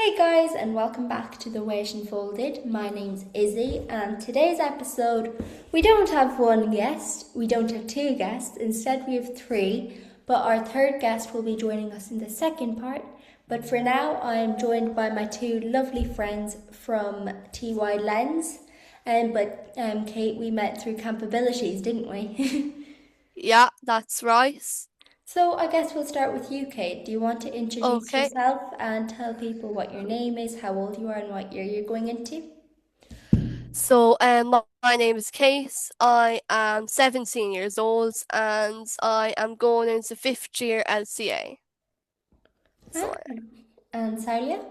Hey guys, and welcome back to The Weight Unfolded. My name's Izzie, and today's episode we don't have one guest, we don't have two guests, instead, we have three. But our third guest will be joining us in the second part. But for now, I am joined by my two lovely friends from TY Lens. Kate, we met through Campabilities, didn't we? Yeah, that's right. So I guess we'll start with you, Kate. Do you want to introduce Okay. yourself and tell people what your name is, how old you are, and what year you're going into? So my name is Kate. I am 17 years old and I am going into fifth year LCA. Ah, So and Salia?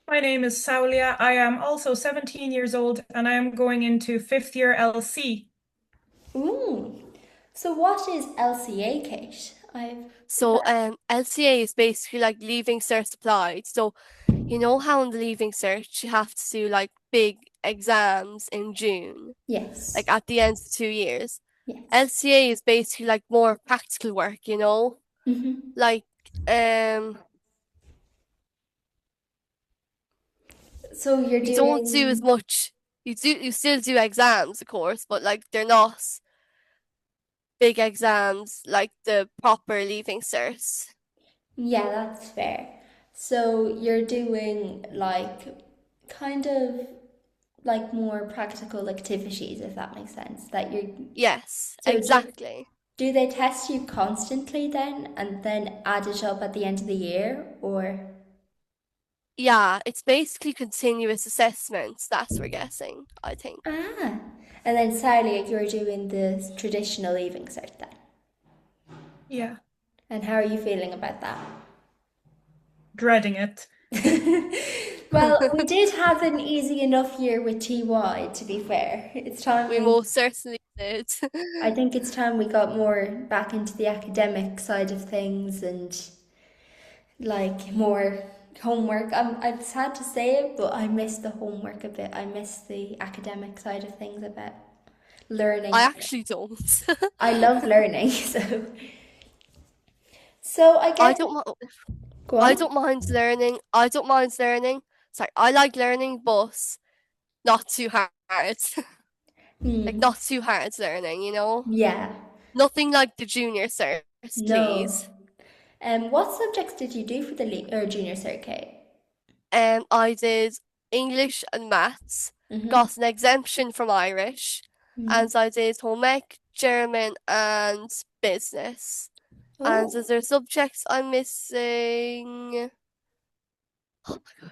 My name is Saulè. I am also 17 years old and I am going into fifth year LC. Ooh. So what is LCA, Kate? LCA is basically like leaving cert applied. So you know how in the leaving cert you have to do like big exams in June, Yes. like at the end of 2 years. Yes. LCA is basically like more practical work, Mm-hmm. like um So you're you don't do as doing. much. You still do exams, of course, but like they're not big exams like the proper leaving certs. Yeah, that's fair. So you're doing like kind of like more practical activities, if that makes sense. That you're. Yes, So exactly. do they test you constantly then and then add it up at the end of the year or Yeah, it's basically continuous assessments. That's what we're guessing, I think. ah and then sadly you're doing the traditional leaving cert then. Yeah, And how are you feeling about that? dreading it. Well, we did have an easy enough year with TY, to be fair. It's time We we most certainly did. I think it's time we got more back into the academic side of things and like more homework. I'm sad to say it, but I miss the homework a bit. I miss the academic side of things a bit. I Learning. actually don't. I love learning, so I I guess don't mind. go I on. don't mind learning. I don't mind learning. Sorry, I like learning, but not too hard. Like Hmm. not too hard learning. Yeah. Nothing like the junior certs, No. please. What subjects did you do for the or junior circuit? I did English and maths, Mm-hmm. got an exemption from Irish, Mm. and I did home ec, German, and business. And is Oh, there subjects I'm missing? Oh my God,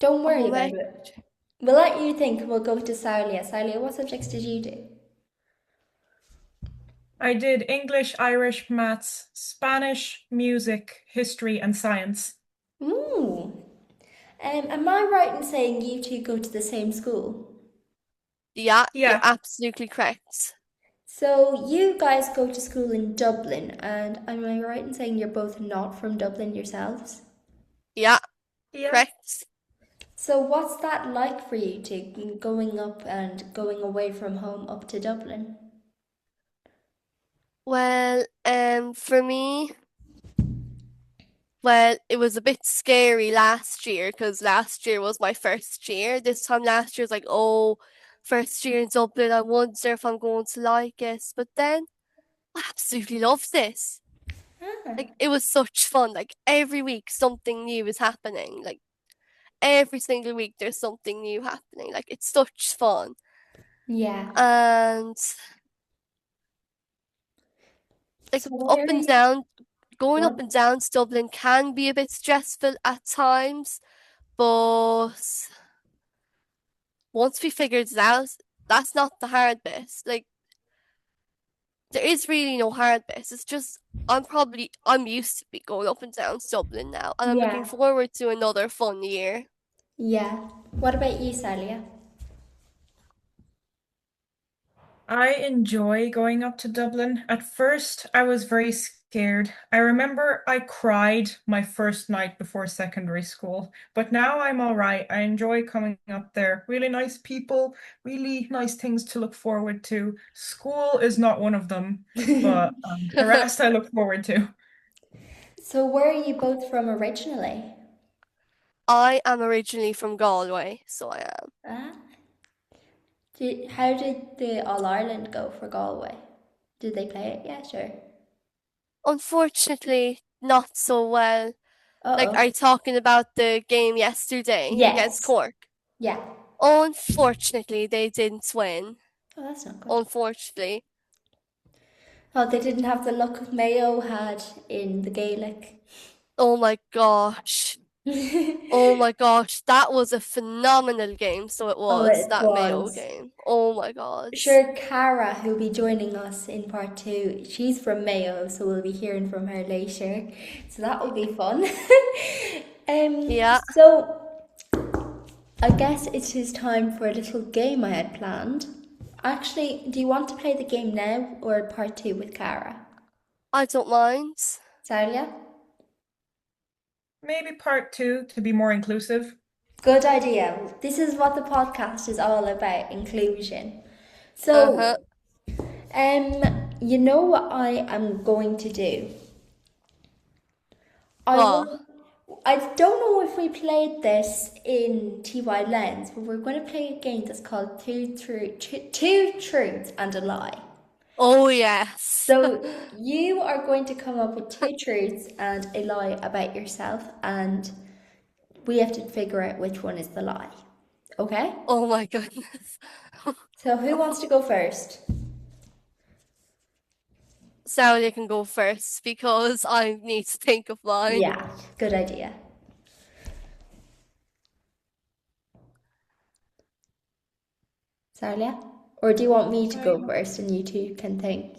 don't worry home about ec. it. We'll let you think. We'll go to Salia. Salia, what subjects did you do? I did English, Irish, maths, Spanish, music, history, and science. Ooh. Am I right in saying you two go to the same school? Yeah, you're Yeah, absolutely correct. So you guys go to school in Dublin, and am I right in saying you're both not from Dublin yourselves? Yeah, yeah. correct. So what's that like for you to going up and going away from home up to Dublin? Well, for me, well, it was a bit scary last year because last year was my first year. This time last year was like, oh, first year in Dublin, I wonder if I'm going to like it. But then I absolutely loved this. Ah, Like it was such fun. Like every week something new is happening. Like every single week there's something new happening. Like it's such fun. yeah. And like So where up are and you? down, going up and What? down to Dublin can be a bit stressful at times, but once we figured it out, that's not the hard bit. Like there is really no hard bit. It's just I'm used to be going up and down to Dublin now, and I'm looking Yeah. forward to another fun year. Yeah. What about you, Salia? I enjoy going up to Dublin. At first, I was very scared. I remember I cried my first night before secondary school, but now I'm all right. I enjoy coming up there. Really nice people, really nice things to look forward to. School is not one of them, but the rest I look forward to. So where are you both from originally? I am originally from Galway, so I am. Ah. How did the All Ireland go for Galway? Did they play it yet, or? Unfortunately, not so well. Like, are Uh-oh. you talking about the game yesterday against Yes. Cork? Yeah. Unfortunately, they didn't win. Oh, that's not good. Unfortunately. Oh, they didn't have the luck Mayo had in the Gaelic. Oh my gosh. Oh my gosh. That was a phenomenal game. So it Oh, was, it that Mayo was. game. Oh my god. Sure, Cara, who'll be joining us in part two, she's from Mayo, so we'll be hearing from her later. So that will be fun. Yeah. So I guess it is time for a little game I had planned. Actually, do you want to play the game now or part two with Cara? I don't mind. Salia? Maybe part two to be more inclusive. Good idea. This is what the podcast is all about, inclusion. Uh-huh. So, you know what I am going to do? I What? will. I don't know if we played this in TY Lens, but we're going to play a game that's called Two Truths and a Lie. Oh yes. So you are going to come up with two truths and a lie about yourself, and we have to figure out which one is the lie. Okay? Oh my goodness. So who wants to go first? Sally can go first because I need to think of mine. Yeah, good idea. Salia? Or do you want me to go first and you two can think?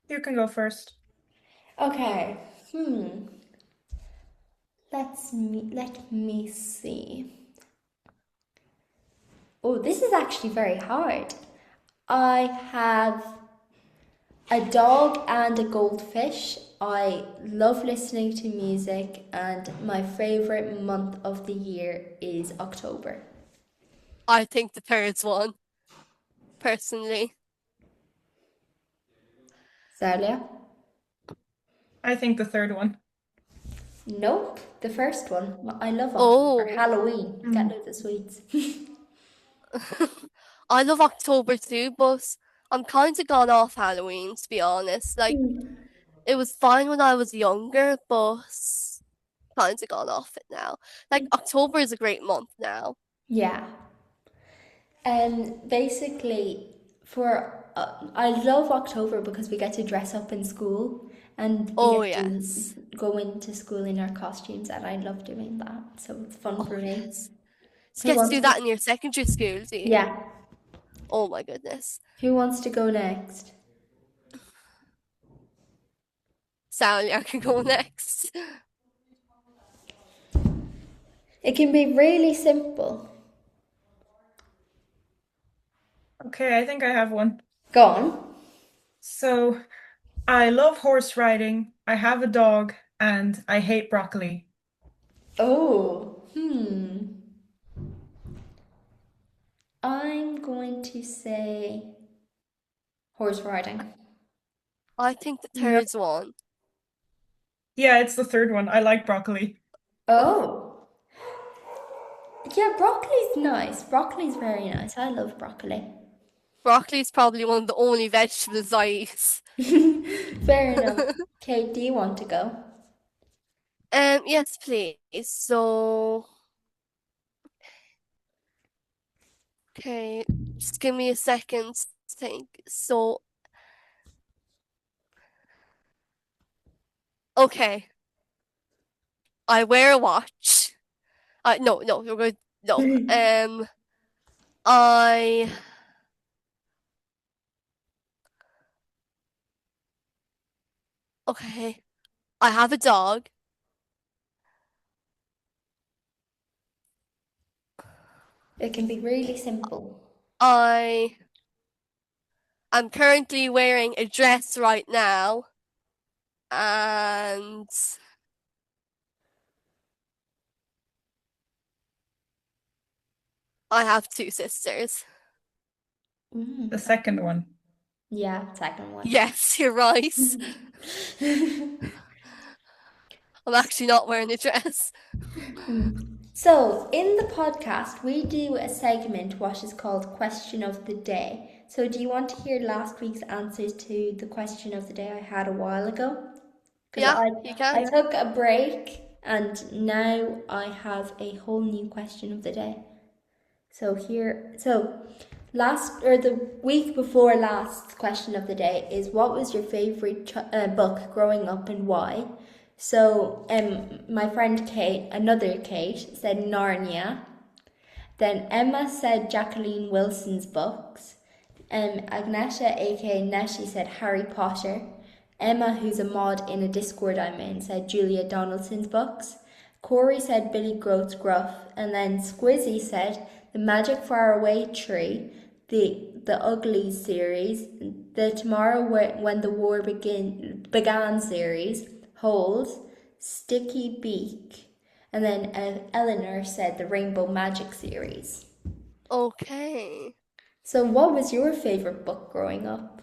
You can go first. Okay. Let me see. Oh, this is actually very hard. I have a dog and a goldfish. I love listening to music, and my favorite month of the year is October. I think the third one, personally. Celia? I think the third one. Nope, the first one. I love October. Oh. Halloween. Get loads of sweets. I love October too, but I'm kind of gone off Halloween, to be honest. Like, it was fine when I was younger, but kind of gone off it now. Like, October is a great month now. Yeah. Basically, for I love October because we get to dress up in school and we Oh get yes. to go into school in our costumes, and I love doing that. So it's fun for Oh me. yes. You Who get to wants do to? that in your secondary school, do you? Yeah. Oh my goodness. Who wants to go next? Sally, I can go next. It can be really simple. Okay, I think I have one. Go on. So, I love horse riding, I have a dog, and I hate broccoli. Oh, I'm going to say horse riding. I think the No. third one. Yeah, it's the third one. I like broccoli. Oh. Yeah, broccoli's nice. Broccoli's very nice. I love broccoli. Broccoli is probably one of the only vegetables I eat. Fair enough. Kate, do you want to go? Yes, please. So, okay, just give me a second to think. So, okay, I wear a watch. No, you're good. No. I okay. I have a dog. It can be really simple. I am currently wearing a dress right now, and I have two sisters. The second one. Yeah, second one. Yes, you're right. I'm actually not wearing a dress. So, in the podcast, we do a segment what is called Question of the Day. So, do you want to hear last week's answers to the question of the day I had a while ago? Because Yeah, I you I can. took a break and now I have a whole new question of the day. So last or the week before last question of the day is what was your favorite book growing up and why? So my friend Kate, another Kate, said Narnia. Then Emma said Jacqueline Wilson's books. Agnesha, aka Nessie, said Harry Potter. Emma, who's a mod in a Discord I'm in, said Julia Donaldson's books. Corey said Billy Groat's Gruff. And then Squizzy said The Magic Faraway Tree, the Uglies series, the Tomorrow When the War Began series, Holes, Sticky Beak. And then Eleanor said the Rainbow Magic series. Okay. So, what was your favourite book growing up?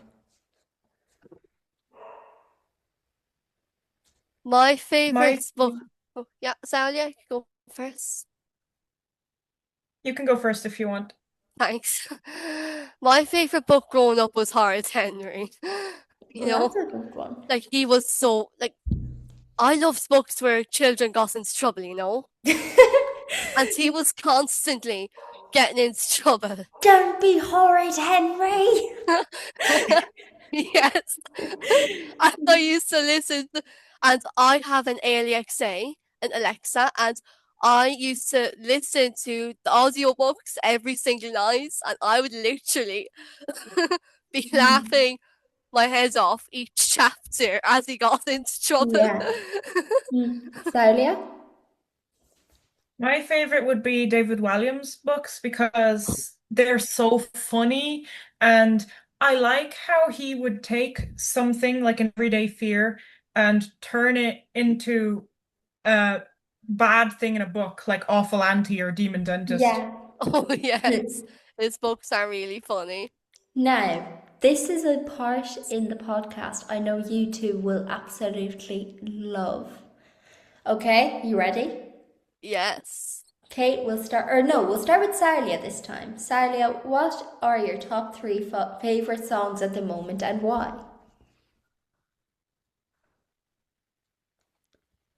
My My, favorite book. Oh, yeah, Salia, you can go first. you can go first if you want. Thanks. My favorite book growing up was Horace Henry. You Well, that's know, a good one. like he was so like I loved books where children got into trouble, you know? And he was constantly getting into trouble. Don't be horrid, Henry! Yes. And I used to listen, and I have an Alexa, an Alexa, and I used to listen to the audiobooks every single night, and I would literally be laughing my head off each chapter as he got into trouble. Yeah. Celia? My favorite would be David Walliams' books because they're so funny, and I like how he would take something like an everyday fear and turn it into a bad thing in a book, like Awful Auntie or Demon Dentist. Yeah. Oh, yes. His books are really funny. Now, this is a part in the podcast I know you two will absolutely love. Okay, you ready? Yes. Kate, we'll start, or no, we'll start with Celia this time. Celia, what are your top three favourite songs at the moment and why?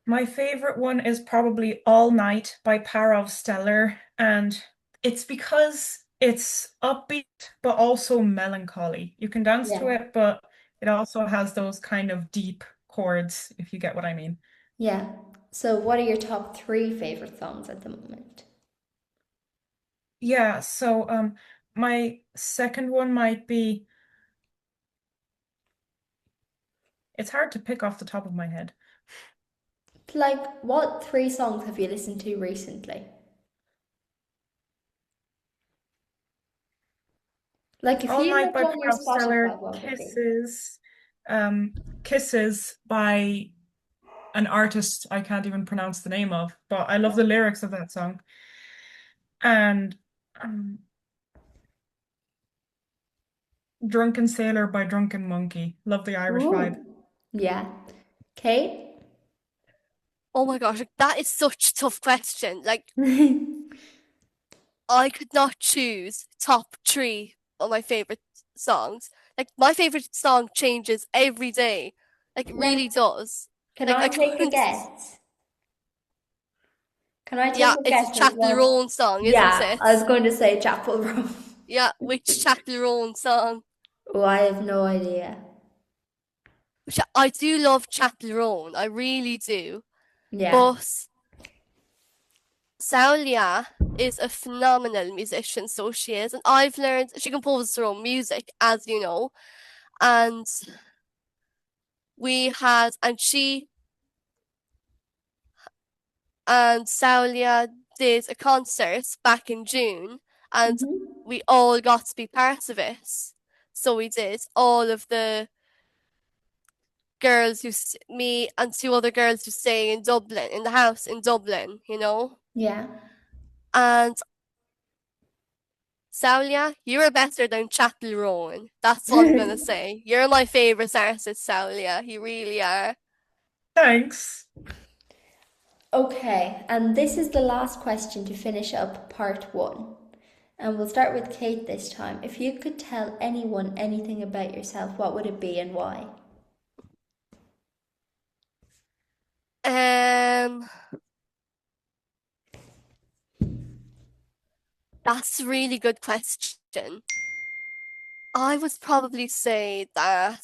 My favorite one is probably All Night by Parov Stellar, and it's because it's upbeat but also melancholy. You can dance to Yeah. it, but it also has those kind of deep chords, if you get what I mean. Yeah. So, what are your top three favourite songs at the moment? Yeah, so my second one might be, it's hard to pick off the top of my head. Like, what three songs have you listened to recently? Like, if All you Night look by on your Parov Stellar, Spotify, what would it be? Kisses by an artist I can't even pronounce the name of, but I love Yeah. the lyrics of that song. And um, Drunken Sailor by Drunken Monkey. Love the Irish vibe. Ooh. Yeah. Kate? Oh my gosh, like, that is such a tough question. Like, I could not choose top three of my favorite songs. Like, my favorite song changes every day. Like, it Now, really does. can Like, I I take a couldn't. guess? Can I take Yeah, a it's a guess at Chapel what? Roan song, isn't Yeah, it? I was going to say Chapel Roan. Yeah, which Chapel Roan song? Oh, I have no idea. Which I do love Chapel Roan, I really do. Yeah. But Saulè is a phenomenal musician, so she is. And I've learned she composes her own music, as you know. And we had, and she and Saulè did a concert back in June, and Mm-hmm. we all got to be part of it. So we did. All of the girls me and two other girls who stay in Dublin, in the house in Dublin, you know? Yeah. And Saulè, you're better than Chapel Rowan. That's what I'm gonna say. You're my favourite artist, Saulè. You really are. Thanks. Okay, and this is the last question to finish up part one. And we'll start with Kate this time. If you could tell anyone anything about yourself, what would it be and why? Um, that's a really good question. I would probably say that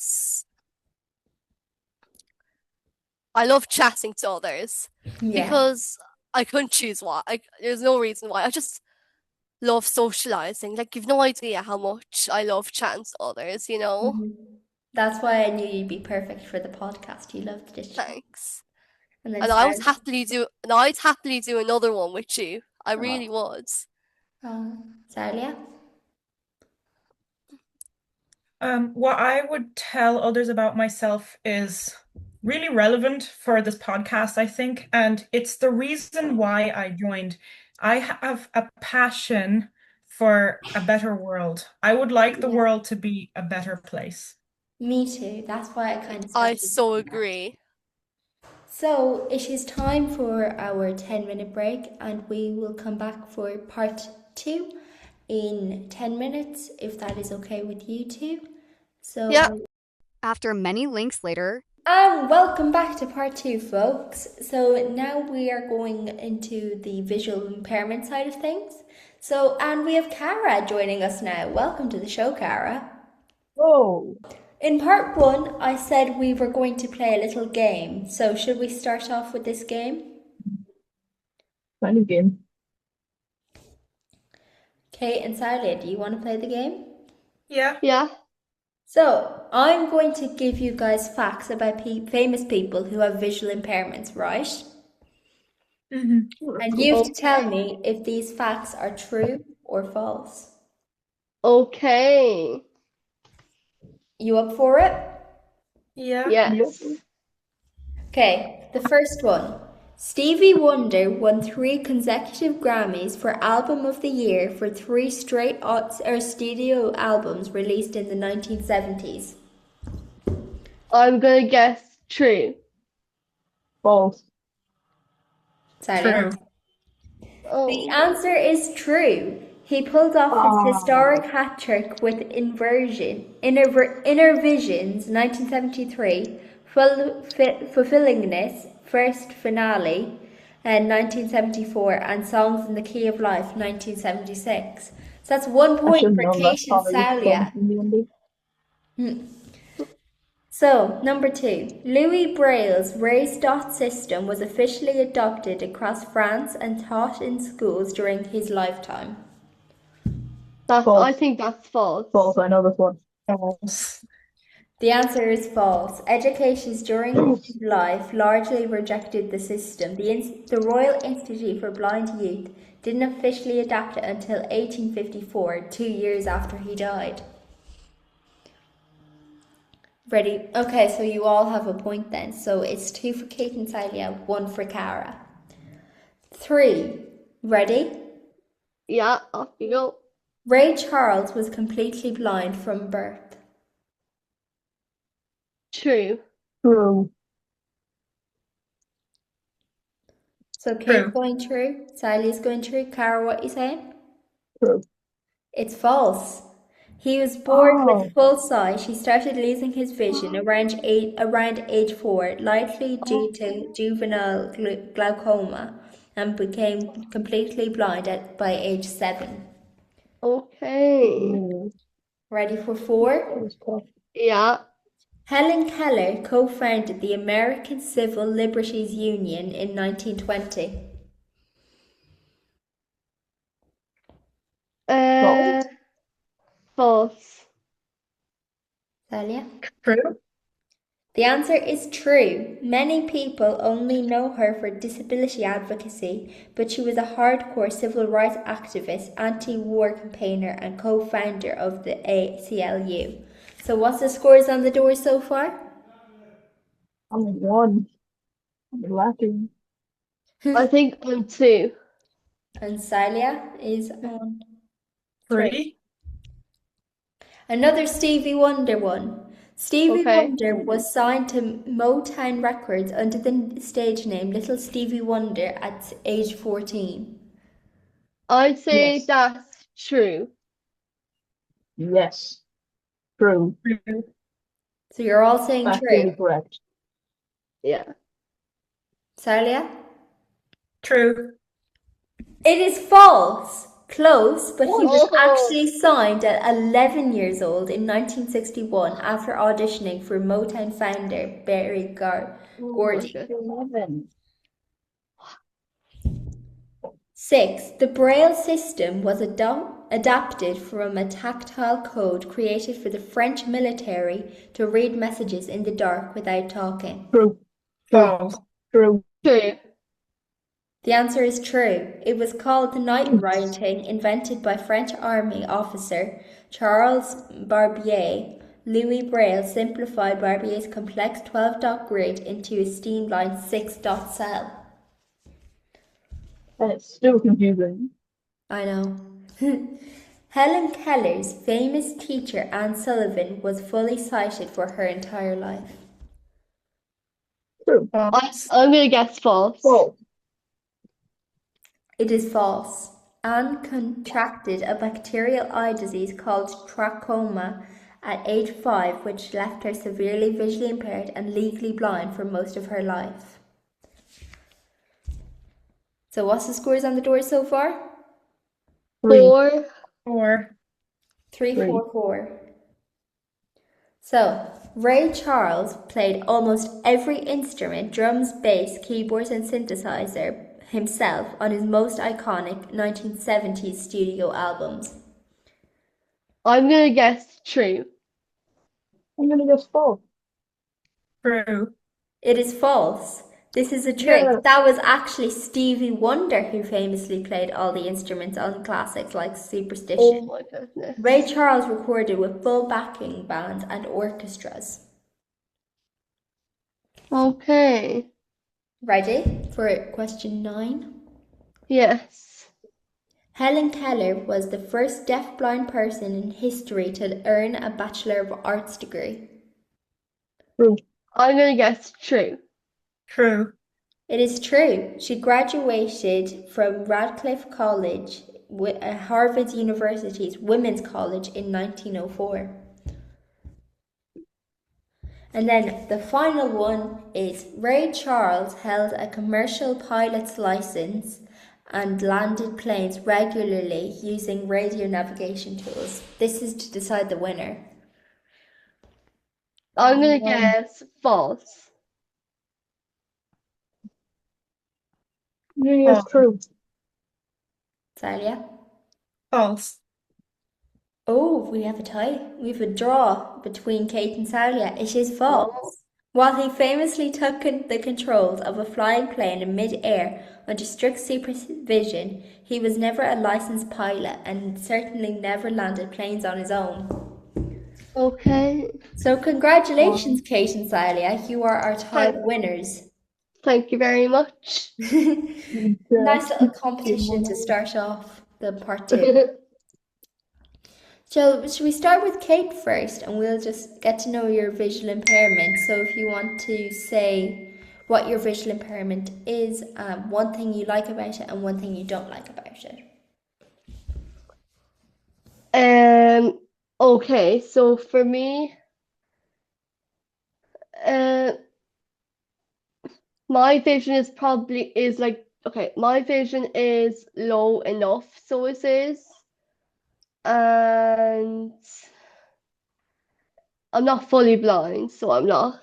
I love chatting to others Yeah. because I couldn't choose why. There's no reason why. I just love socializing. Like, you've no idea how much I love chatting to others, you know? That's why I knew you'd be perfect for the podcast. You loved to chat. Thanks. And then And I would Sarah. happily do another one with you. I really Oh, would. Salia? What I would tell others about myself is really relevant for this podcast, I think, and it's the reason why I joined. I have a passion for a better world. I would like the Yeah. world to be a better place. Me too. That's why I kind of I started so doing that. agree. So it is time for our 10-minute break, and we will come back for part two in 10 minutes, if that is okay with you two. So, Yeah. After many links later, and welcome back to part two, folks. So now we are going into the visual impairment side of things. So, and we have Kara joining us now. Welcome to the show, Kara. Oh, In part one, I said we were going to play a little game. So, should we start off with this game? kind of game. Kate and Sally, do you want to play the game? Yeah. Yeah. So, I'm going to give you guys facts about famous people who have visual impairments, right? Mhm. And you have to tell me if these facts are true or false. Okay. You up for it? Yeah. Yes. Okay, the first one. Stevie Wonder won 3 consecutive Grammys for Album of the Year for 3 straight studio albums released in the 1970s. I'm gonna guess true. False. Salia? True. The Oh. answer is true. He pulled off his Ah. historic hat trick with Innervision's 1973, Fulfillingness, First Finale, 1974, and Songs in the Key of Life, 1976. So that's 1 I point should for know that Kate and song is Salia. from Indy. So, number 2. Louis Braille's raised dot system was officially adopted across France and taught in schools during his lifetime. I False. think that's false. False, I know this one. False. The answer is false. Educators during his life largely rejected the system. The Royal Institute for Blind Youth didn't officially adapt it until 1854, 2 years after he died. Ready? Okay, so you all have a point then. So it's 2 for Kate and Celia, 1 for Cara. 3. Ready? Yeah, off you go. Ray Charles was completely blind from birth. True. True. So Kate's True. going true, Celia's going true. Cara, what you saying? True. It's false. He was born Oh. with full sight. He started losing his vision around age 4, likely due to juvenile glaucoma, and became completely blind by age 7. Okay. Ooh, Ready for that 4? was tough. Yeah. Helen Keller co-founded the American Civil Liberties Union in 1920. False. False. Celia? True. The answer is true. Many people only know her for disability advocacy, but she was a hardcore civil rights activist, anti-war campaigner, and co-founder of the ACLU. So what's the scores on the door so far? Only one. I'm lacking. I think I'm 2. And Celia is on 3. 3. Another Stevie Wonder one. Stevie Okay. Wonder was signed to Motown Records under the stage name Little Stevie Wonder at age 14. I'd say Yes. that's true. Yes. True. True. So you're all saying Factually true. correct. Yeah. Celia? True. It is false. Close, but he was Oh, actually signed at 11 years old in 1961 after auditioning for Motown founder Berry oh my Gordy. God. 11. 6. The Braille system was adapted from a tactile code created for the French military to read messages in the dark without talking. True. True. False. True. True. The answer is true. It was called night writing, invented by French army officer Charles Barbier. Louis Braille simplified Barbier's complex 12-dot grid into a streamlined 6-dot cell. And it's still confusing. I know. Helen Keller's famous teacher Anne Sullivan was fully sighted for her entire life. True. False. I'm gonna guess false. False. It is false. Anne contracted a bacterial eye disease called trachoma at age 5, which left her severely visually impaired and legally blind for most of her life. So what's the scores on the door so far? 3. 4. 4. 3, Three. 4, 4. So, Ray Charles played almost every instrument, drums, bass, keyboards and synthesizer, himself on his most iconic 1970s studio albums. I'm gonna guess true. I'm gonna guess false. True. It is false. This is a trick. Yeah. That was actually Stevie Wonder who famously played all the instruments on classics like Superstition. Oh my goodness. Ray Charles recorded with full backing bands and orchestras. Okay. Ready for question 9? Yes. Helen Keller was the first deaf-blind person in history to earn a Bachelor of Arts degree. True. I'm gonna guess true. True. It is true. She graduated from Radcliffe College, Harvard University's Women's College, in 1904. And then the final one is Ray Charles held a commercial pilot's license and landed planes regularly using radio navigation tools. This is to decide the winner. I'm gonna guess false. I'm gonna guess False. true. Celia? False. Oh, we have a tie. We have a draw between Kate and Celia. It is false. Oh. While he famously took the controls of a flying plane in mid-air under strict supervision, he was never a licensed pilot and certainly never landed planes on his own. Okay. So congratulations, Kate and Celia. You are our tied winners. Thank you very much. Nice little competition to start off the part 2. So, should we start with Kate first and we'll just get to know your visual impairment? So, if you want to say what your visual impairment is, one thing you like about it and one thing you don't like about it. Okay, so for me, my vision is like, okay, my vision is low enough, so it is. And I'm not fully blind, so I'm not.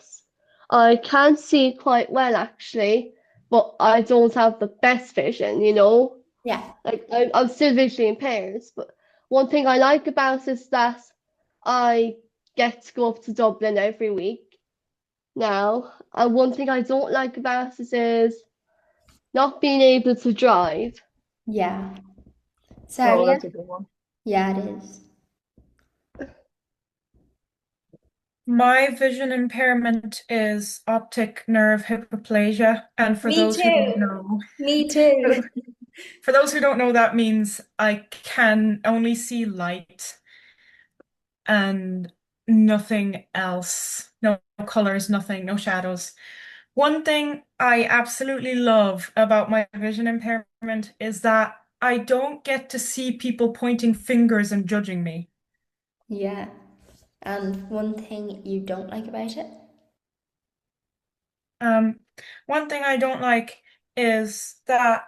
I can see quite well actually, but I don't have the best vision, you know? Yeah. Like I'm still visually impaired, but one thing I like about it is that I get to go up to Dublin every week now. And one thing I don't like about it is not being able to drive. Yeah. Oh, Celia? that's a good one. Yeah, it is. My vision impairment is optic nerve hypoplasia, and for Me those who don't too. know, Me too. for those who don't know, that means I can only see light and nothing else. No colors, nothing, no shadows. One thing I absolutely love about my vision impairment is that I don't get to see people pointing fingers and judging me. Yeah. And one thing you don't like about it? Um, One thing I don't like is that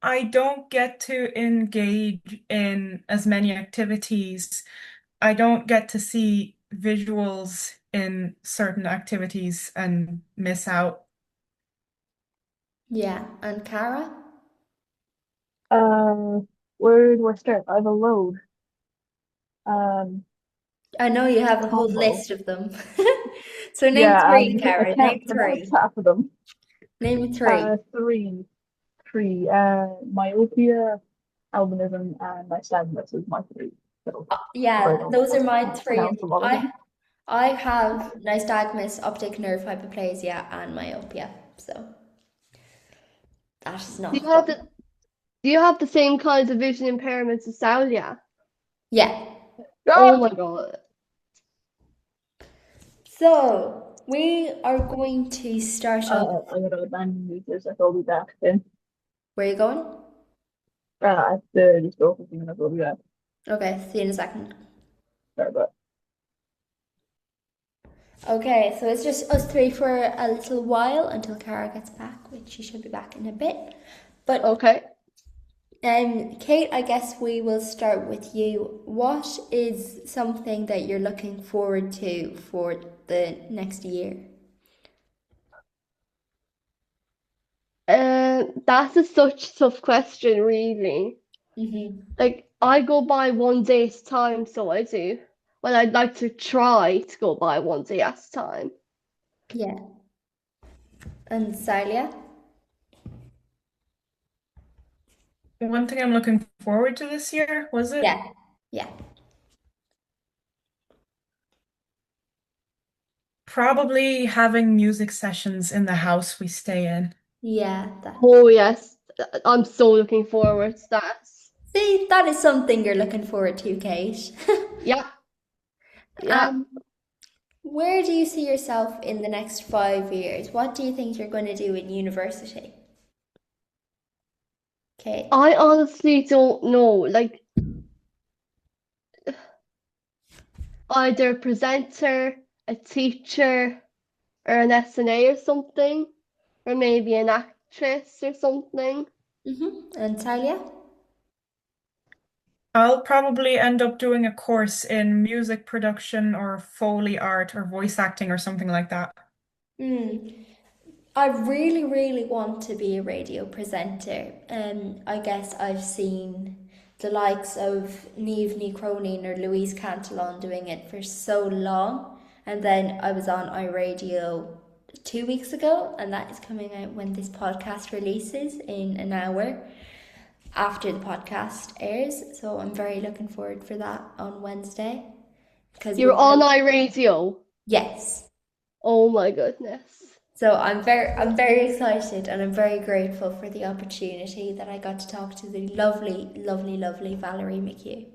I don't get to engage in as many activities. I don't get to see visuals in certain activities and miss out. Yeah. And Kara? Uh, where do I start? I have a load. Um, I know you have a whole combo. list of them. So name Yeah, three, I Kara. Name can't pronounce three. half of them. Name three. Three, three. Myopia, albinism, and nystagmus is my three. So, I Yeah, don't those are my can't three. pronounce a lot of I them. I have nystagmus, optic nerve hypoplasia, and myopia. So that is Do not you have fun. the do you have the same kinds of vision impairments as Saulè? Yeah. Oh Ah! my God. So we are going to start off. I gotta abandon you because I'll be back then. Where are you going? I have to just go for a few minutes. I'll be back. Okay, see you in a second. Sorry, but Okay, so it's just us three for a little while until Cara gets back, which she should be back in a bit. But Okay. Kate, I guess we will start with you. What is something that you're looking forward to for the next year? That's such tough question, really. Mm-hmm. Like, I go by one day at a time, so I do. Well, I'd like to try to go by one day at a time. Yeah. And Celia? One thing I'm looking forward to this year, was it? Yeah. Yeah. Probably having music sessions in the house we stay in. Yeah. That. Oh, yes. I'm so looking forward to that. See, that is something you're looking forward to, Kate. Yeah, yeah. Um, where do you see yourself in the next 5 years? What do you think you're going to do in university? Kate? I honestly don't know. Like, either presenter, a teacher, or an SNA or something, or maybe an actress or something. Mm-hmm. And Celia? I'll probably end up doing a course in music production or Foley art or voice acting or something like that. Hmm. I really, really want to be a radio presenter. I guess I've seen the likes of Niamh Ní Cronin or Louise Cantillon doing it for so long. And then I was on iRadio 2 weeks ago, and that is coming out when this podcast releases in an hour after the podcast airs. So I'm very looking forward for that on Wednesday. Because You're on iRadio. yes. Oh my goodness. So I'm very excited and I'm very grateful for the opportunity that I got to talk to the lovely, lovely, lovely Valerie McHugh.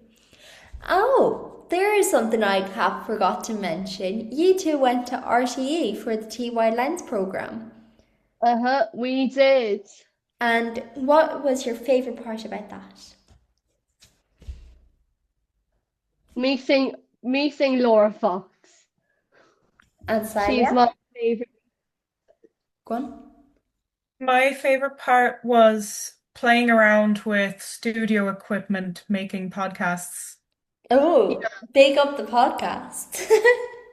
Oh, there is something I have forgot to mention. You two went to RTE for the TY Lens programme. Uh-huh, we did. And what was your favourite part about that? Meeting Laura Fox. And She's Celia? my favorite. Go on. My favorite part was playing around with studio equipment, making podcasts. Oh, big up the podcast.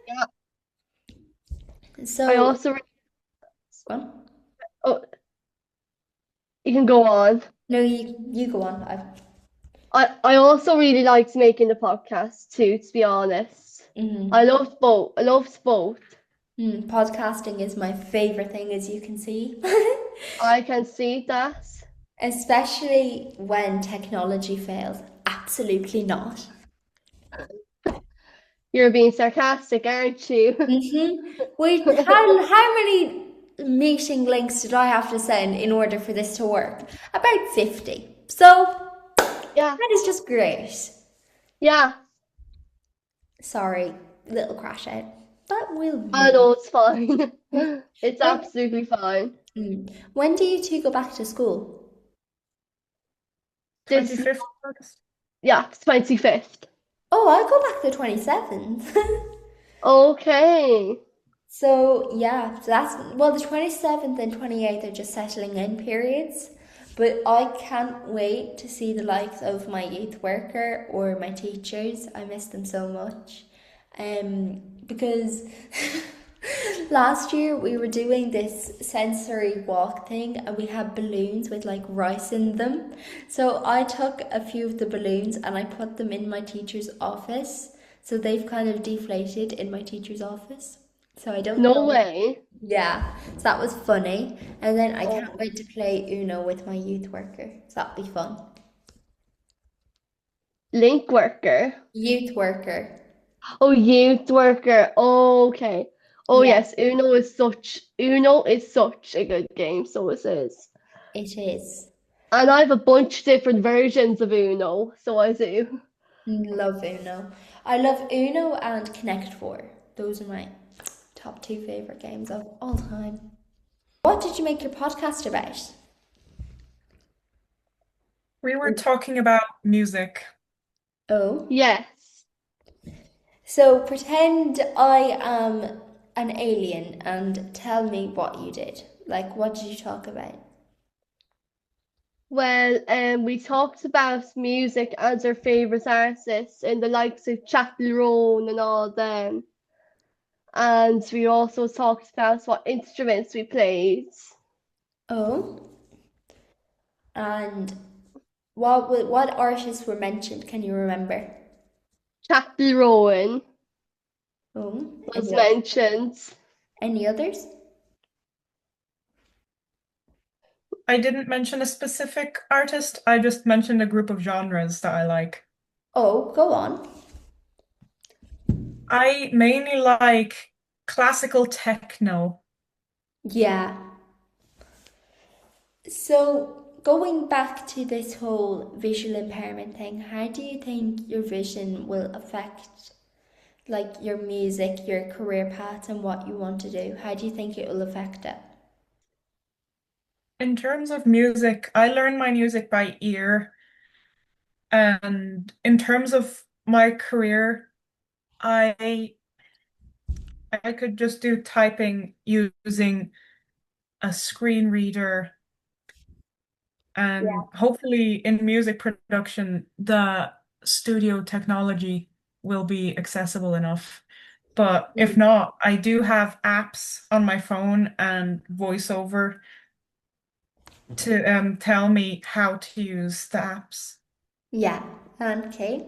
Yeah. I So, also go on. oh, you can go on. No, you go on. I also really liked making the podcast too, to be honest. I loved both. I loved both. Podcasting is my favourite thing, as you can see. I can see that. Especially when technology fails. Absolutely not. You're being sarcastic, aren't you? How many meeting links did I have to send in order for this to work? About 50. So Yeah, that is just great. yeah. Sorry. little crash out. That will I move. know it's fine. It's When, absolutely fine. when do you two go back to school? This, 25th August. yeah, it's 25th. Oh, I go back the 27th. Okay. So yeah, so that's well, the 27th and 28th are just settling in periods, but I can't wait to see the likes of my youth worker or my teachers. I miss them so much, because last year we were doing this sensory walk thing and we had balloons with like rice in them. So I took a few of the balloons and I put them in my teacher's office. So they've kind of deflated in my teacher's office. So I don't No know. way. Yeah, so that was funny. And then I can't Oh, wait to play Uno with my youth worker. So that'll be fun. link worker. Youth worker. Oh, youth worker. Okay. Oh Yeah, yes, Uno is such a good game, so it is. it is. And I have a bunch of different versions of Uno, so I do. Love Uno. I love Uno and Connect Four. Those are my top two favorite games of all time. What did you make your podcast about? We were talking about music. Oh, Yes. so pretend I am an alien and tell me what you did. Like, what did you talk about? Well, we talked about music as our favorite artists and the likes of Chapel Roan and all them. And we also talked about what instruments we played. Oh, and what artists were mentioned? Can you remember? Chapel Roan Oh, was mentioned. any others? I didn't mention a specific artist, I just mentioned a group of genres that I like. Oh, go on. I mainly like classical techno. Yeah. So going back to this whole visual impairment thing, how do you think your vision will affect like your music, your career path and what you want to do? How do you think it will affect it? In terms of music, I learn my music by ear. And in terms of my career, I I could just do typing using a screen reader, and hopefully in music production, the studio technology will be accessible enough. But if not, I do have apps on my phone and voiceover to tell me how to use the apps. Yeah. And Kate?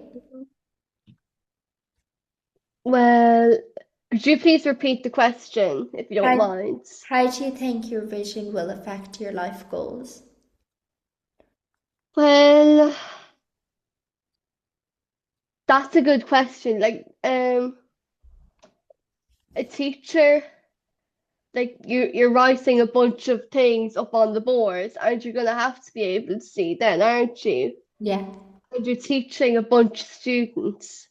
Well, could you please repeat the question if you don't How, mind? how do you think your vision will affect your life goals? Well, that's a good question. Like, a teacher, like you're writing a bunch of things up on the board, and you're gonna have to be able to see then, aren't you? Yeah. And you're teaching a bunch of students.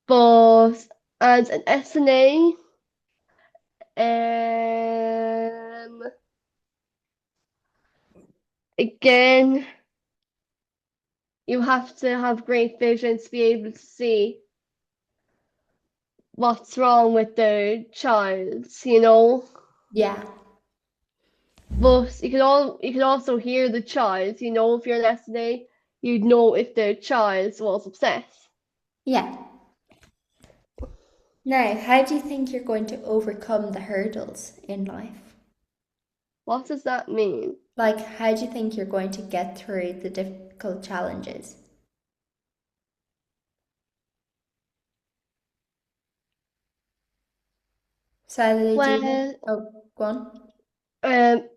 But as an SNA, again, you have to have great vision to be able to see what's wrong with the child, you know. Yeah. But you can also hear the child, you know, if you're an SNA, you'd know if the child was upset. Yeah. Now, how do you think you're going to overcome the hurdles in life? What does that mean? Like, how do you think you're going to get through the difficult challenges? Sally, do you Well, Oh, go on. um,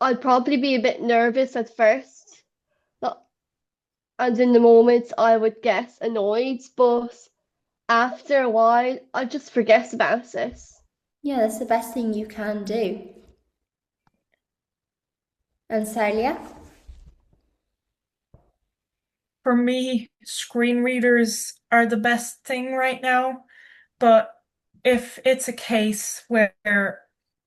I'd probably be a bit nervous at first, not- and in the moment I would get annoyed, but after a while I just forget about it. Yeah, that's the best thing you can do. And Celia? For me, screen readers are the best thing right now. But if it's a case where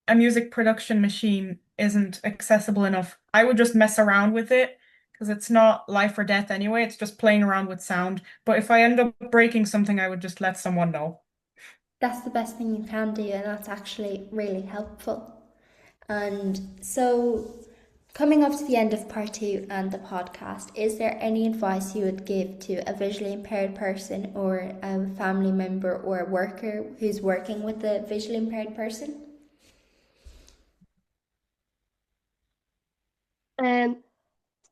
a music production machine isn't accessible enough, I would just mess around with it because it's not life or death anyway. It's just playing around with sound. But if I end up breaking something, I would just let someone know. That's the best thing you can do, and that's actually really helpful. And so, coming up to the end of part 2 and the podcast, is there any advice you would give to a visually impaired person or a family member or a worker who's working with a visually impaired person?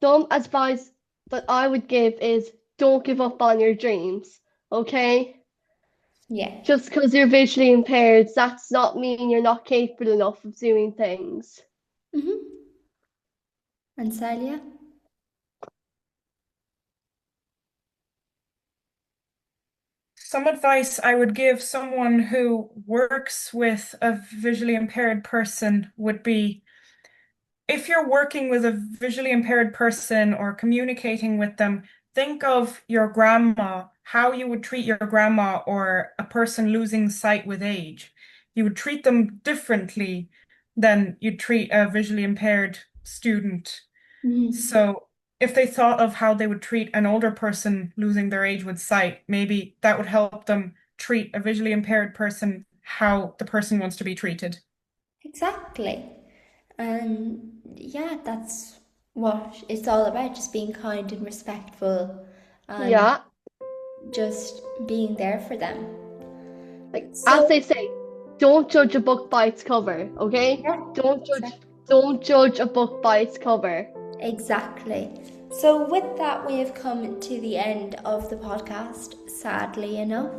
Some advice that I would give is don't give up on your dreams, okay? Yeah. Just because you're visually impaired, that's not mean you're not capable enough of doing things. And Celia? Some advice I would give someone who works with a visually impaired person would be, if you're working with a visually impaired person or communicating with them, think of your grandma, how you would treat your grandma or a person losing sight with age. You would treat them differently than you'd treat a visually impaired student. So if they thought of how they would treat an older person losing their age with sight, maybe that would help them treat a visually impaired person how the person wants to be treated. Exactly. And yeah, that's what it's all about, just being kind and respectful and Yeah. just being there for them. As they say, don't judge a book by its cover, okay? Yeah, Don't judge a book by its cover. Exactly. So with that, we have come to the end of the podcast, sadly enough.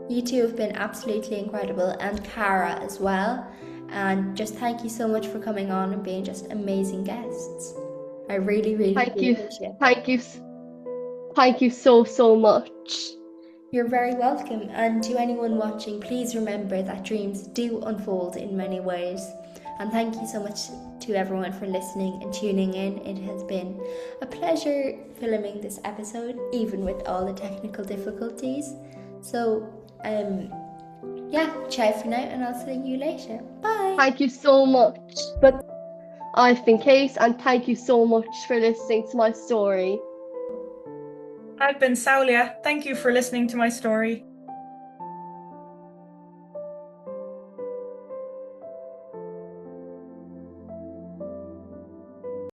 You two have been absolutely incredible, and Kara as well. And just thank you so much for coming on and being just amazing guests. I really, really appreciate it. Thank you so much. You're very welcome. And to anyone watching, please remember that dreams do unfold in many ways. And thank you so much to everyone for listening and tuning in. It has been a pleasure filming this episode, even with all the technical difficulties. So, ciao for now, and I'll see you later. Bye. Thank you so much. I've been Kate, and thank you so much for listening to my story. I've been Saulè. Thank you for listening to my story.